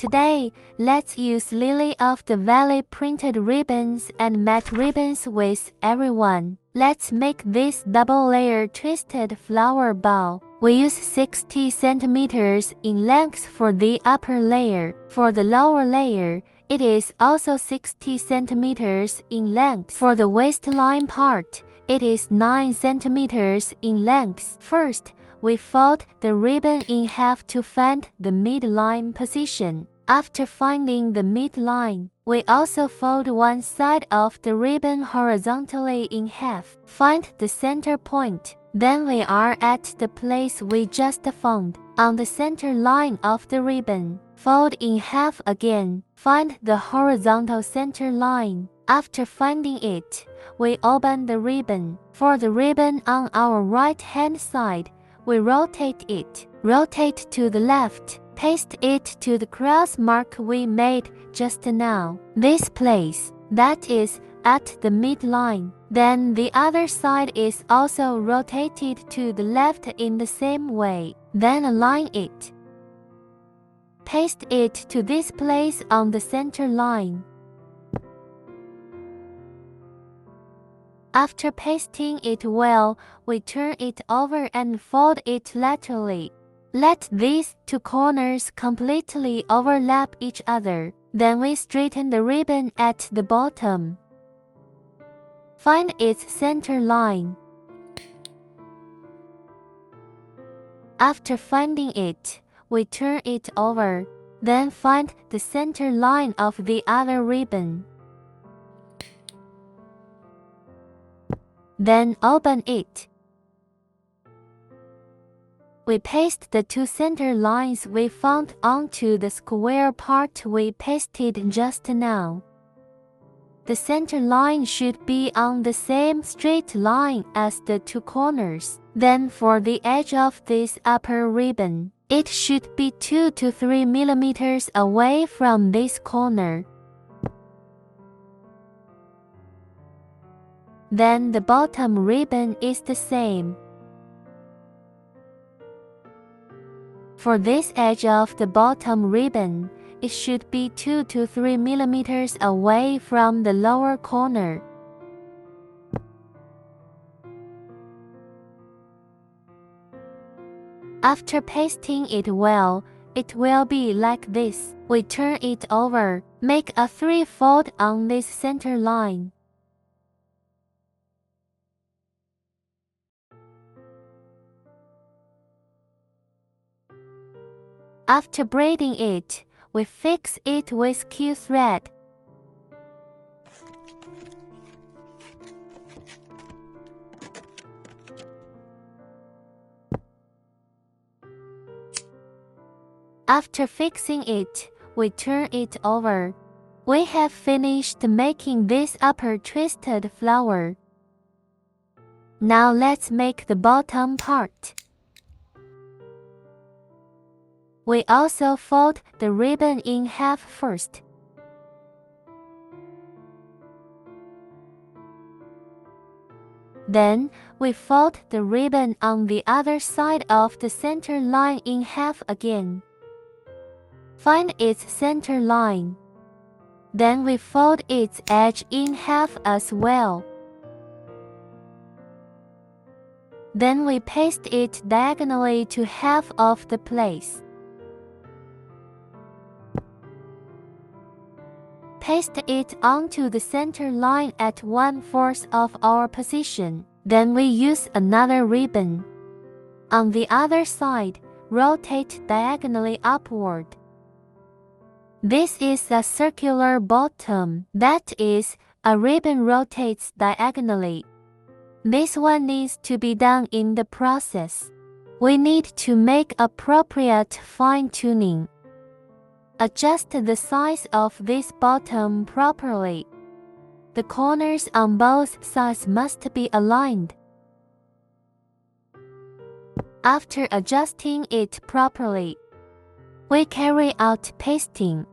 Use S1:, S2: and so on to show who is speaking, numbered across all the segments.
S1: Today, let's use Lily of the Valley printed ribbons and matte ribbons with everyone. Let's make this double-layer twisted flower bow. We use 60 centimeters in length for the upper layer. For the lower layer, it is also 60 centimeters in length. For the waistline part, it is 9 centimeters in length. First, we fold the ribbon in half to find the midline position. After finding the midline, we also fold one side of the ribbon horizontally in half. Find the center point. Then we are at the place we just found. On the center line of the ribbon, fold in half again. Find the horizontal center line. After finding it, we open the ribbon. For the ribbon on our right-hand side, we rotate it. Rotate to the left. Paste it to the cross mark we made just now. This place, that is, at the midline. Then the other side is also rotated to the left in the same way. Then align it. Paste it to this place on the center line. After pasting it well, we turn it over and fold it laterally. Let these two corners completely overlap each other. Then we straighten the ribbon at the bottom. Find its center line. After finding it, we turn it over. Then find the center line of the other ribbon. Then open it. We paste the two center lines we found onto the square part we pasted just now. The center line should be on the same straight line as the two corners. Then for the edge of this upper ribbon, it should be 2 to 3 millimeters away from this corner. Then the bottom ribbon is the same. For this edge of the bottom ribbon, it should be 2 to 3 millimeters away from the lower corner. After pasting it well, it will be like this. We turn it over, make a 3-fold on this center line. After braiding it, we fix it with Q thread. After fixing it, we turn it over. We have finished making this upper twisted flower. Now let's make the bottom part. We also fold the ribbon in half first. Then, we fold the ribbon on the other side of the center line in half again. Find its center line. Then we fold its edge in half as well. Then we paste it diagonally to half of the place. Paste it onto the center line at 1/4 of our position. Then we use another ribbon. On the other side, rotate diagonally upward. This is a circular bottom. That is, a ribbon rotates diagonally. This one needs to be done in the process. We need to make appropriate fine-tuning. Adjust the size of this bottom properly. The corners on both sides must be aligned. After adjusting it properly, we carry out pasting.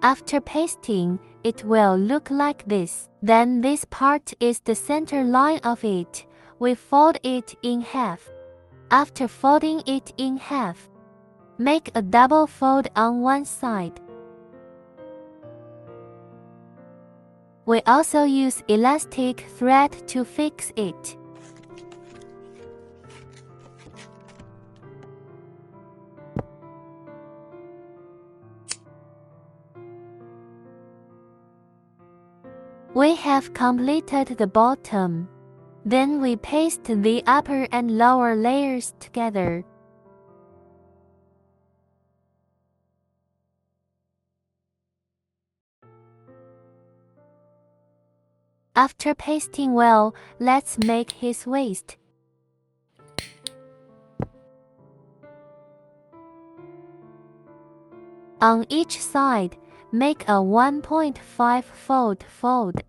S1: After pasting, it will look like this. Then this part is the center line of it. We fold it in half. After folding it in half, make a double fold on one side. We also use elastic thread to fix it. We have completed the bottom. Then we paste the upper and lower layers together. After pasting well, let's make his waist. On each side, make a 1.5 fold.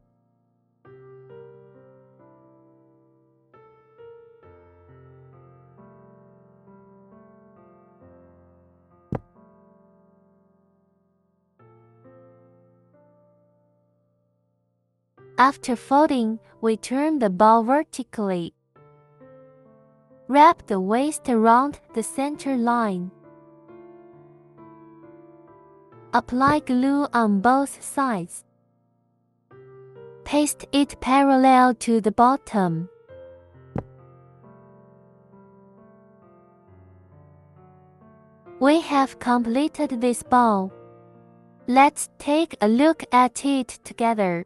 S1: After folding, we turn the ball vertically. Wrap the waist around the center line. Apply glue on both sides. Paste it parallel to the bottom. We have completed this ball. Let's take a look at it together.